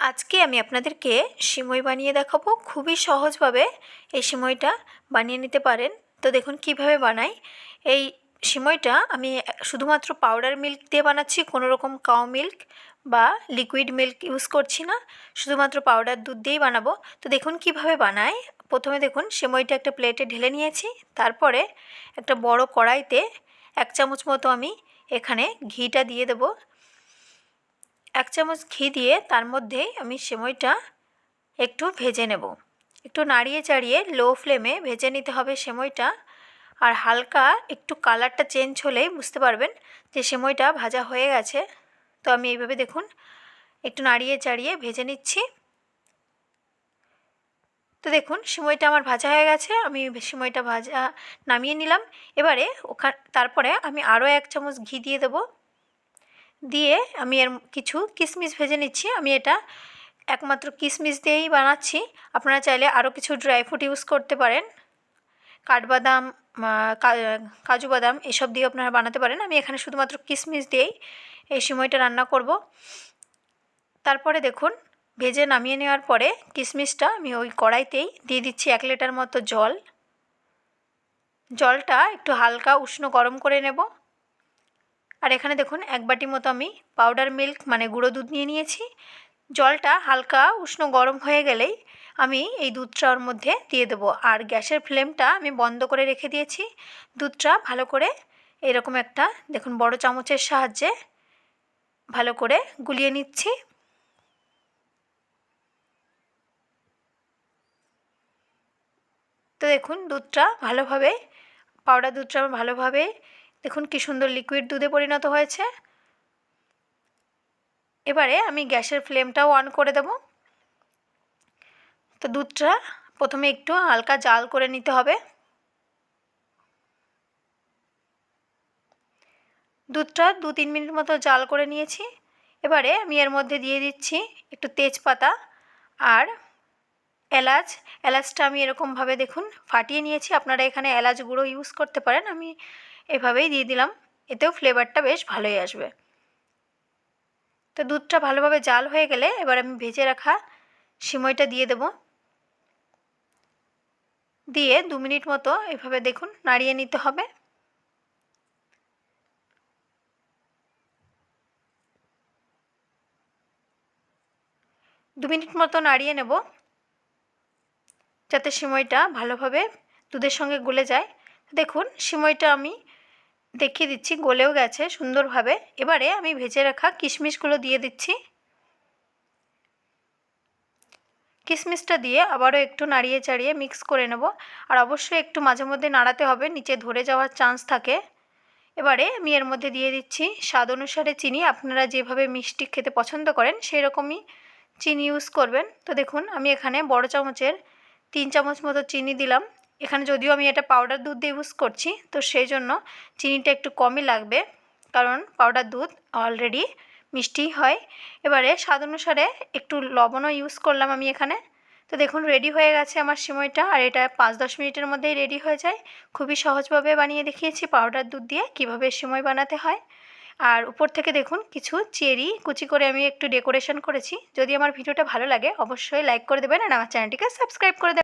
আজকে আমি আপনাদেরকে সিমই বানিয়ে দেখাবো। খুবই সহজভাবে এই সিমইটা বানিয়ে নিতে পারেন। তো দেখুন কিভাবে বানাই। এই সিমইটা আমি শুধুমাত্র পাউডার মিল্ক দিয়ে বানাচ্ছি, কোনো রকম কাউ মিল্ক বা লিকুইড মিল্ক ইউজ করছি না, শুধুমাত্র পাউডার দুধ দিয়েই বানাবো। তো দেখুন কিভাবে বানাই। প্রথমে দেখুন সিমইটা একটা প্লেটে ঢেলে নিয়েছি, তারপরে একটা বড় কড়াইতে 1 চামচ মতো আমি এখানে ঘিটা দিয়ে দেবো। 1 চামচ ঘি দিয়ে তার মধ্যে আমি সিমইটা একটু ভেজে নেব। একটু নাড়িয়ে চাড়িয়ে লো ফ্লেমে ভেজে নিতে হবে সিমইটা। আর হালকা একটু কালারটা চেঞ্জ হলেই বুঝতে পারবেন যে সিমইটা ভাজা হয়ে গেছে। তো আমি এইভাবে দেখুন একটু নাড়িয়ে চাড়িয়ে ভেজে নিচ্ছি। তো দেখুন সিমইটা আমার ভাজা হয়ে গেছে, আমি সিমইটা ভাজা নামিয়ে নিলাম। এবারে তারপরে আমি আরও 1 চামচ ঘি দিয়ে দেবো। দিয়ে আমি এর কিছু কিশমিশ ভেজে নিচ্ছি। আমি এটা একমাত্র কিশমিশ দিয়েই বানাচ্ছি, আপনারা চাইলে আরও কিছু ড্রাই ফ্রুট ইউজ করতে পারেন, কাঠবাদাম, কাজু বাদাম এসব দিয়ে আপনারা বানাতে পারেন। আমি এখানে শুধুমাত্র কিশমিশ দিয়েই এই সিমইটা রান্না করব। তারপরে দেখুন ভেজে নামিয়ে নেওয়ার পরে কিশমিশটা আমি ওই কড়াইতেই দিয়ে দিচ্ছি 1 লিটার মতো জল। জলটা একটু হালকা উষ্ণ গরম করে নেব। আর এখানে দেখুন 1 বাটি মতো আমি পাউডার মিল্ক মানে গুঁড়ো দুধ নিয়ে নিয়েছি। জলটা হালকা উষ্ণ গরম হয়ে গেলেই আমি এই দুধটা ওর মধ্যে দিয়ে দেবো। আর গ্যাসের ফ্লেমটা আমি বন্ধ করে রেখে দিয়েছি। দুধটা ভালো করে এরকম একটা দেখুন বড় চামচের সাহায্যে ভালো করে গুলিয়ে নিচ্ছি। তো দেখুন দুধটা ভালোভাবে, পাউডার দুধটা ভালোভাবে দেখুন কি সুন্দর লিকুইড দুধে পরিণত হয়েছে। এবারে আমি গ্যাসের ফ্লেমটাও অন করে দেব। তো দুধটা প্রথমে একটু হালকা জাল করে নিতে হবে। দুধটা 2-3 মিনিট মতো জাল করে নিয়েছি। এবারে আমি এর মধ্যে দিয়ে দিচ্ছি একটু তেজপাতা আর এলাচ। এলাচটা আমি এরকমভাবে দেখুন ফাটিয়ে নিয়েছি, আপনারা এখানে এলাচ গুঁড়ো ইউজ করতে পারেন, আমি এভাবেই দিয়ে দিলাম, এতেও ফ্লেভারটা বেশ ভালোই আসবে। তো দুধটা ভালোভাবে জাল হয়ে গেলে এবার আমি ভেজে রাখা সিমইটা দিয়ে দেব। দিয়ে 2 মিনিট মতো এভাবে দেখুন নাড়িয়ে নিতে হবে। দু মিনিট মতো নাড়িয়ে নেব যাতে সিমইটা ভালোভাবে দুধের সঙ্গে গলে যায়। দেখুন সিমইটা আমি দেখিয়ে দিচ্ছি গলেও গেছে সুন্দরভাবে। এবারে আমি ভেজে রাখা কিশমিশগুলো দিয়ে দিচ্ছি। কিশমিশটা দিয়ে আবারও একটু নাড়িয়ে চাড়িয়ে মিক্স করে নেব। আর অবশ্যই একটু মাঝে মধ্যে নাড়াতে হবে, নিচে ধরে যাওয়ার চান্স থাকে। এবারে আমি এর মধ্যে দিয়ে দিচ্ছি স্বাদ অনুসারে চিনি। আপনারা যেভাবে মিষ্টি খেতে পছন্দ করেন সেই রকমই চিনি ইউজ করবেন। তো দেখুন আমি এখানে বড় চামচের 3 চামচ মতো চিনি দিলাম। এখানে যদিও আমি এটা পাউডার দুধ দিয়ে ইউজ করছি, তো সেই জন্য চিনিটা একটু কমই লাগবে, কারণ পাউডার দুধ অলরেডি মিষ্টি হয়। এবারে স্বাদ অনুসারে একটু লবণও ইউজ করলাম আমি এখানে। তো দেখুন রেডি হয়ে গেছে আমার সিমইটা। আর এটা 5-10 মিনিটের মধ্যেই রেডি হয়ে যায়। খুবই সহজভাবে বানিয়ে দেখিয়েছি পাউডার দুধ দিয়ে কীভাবে সিমই বানাতে হয়। আর উপর থেকে দেখুন কিছু চেরি কুচি করে আমি একটু ডেকোরেশন করেছি। যদি আমার ভিডিওটা ভালো লাগে অবশ্যই লাইক করে দেবেন আর আমার চ্যানেলটিকে সাবস্ক্রাইব করে দেবেন।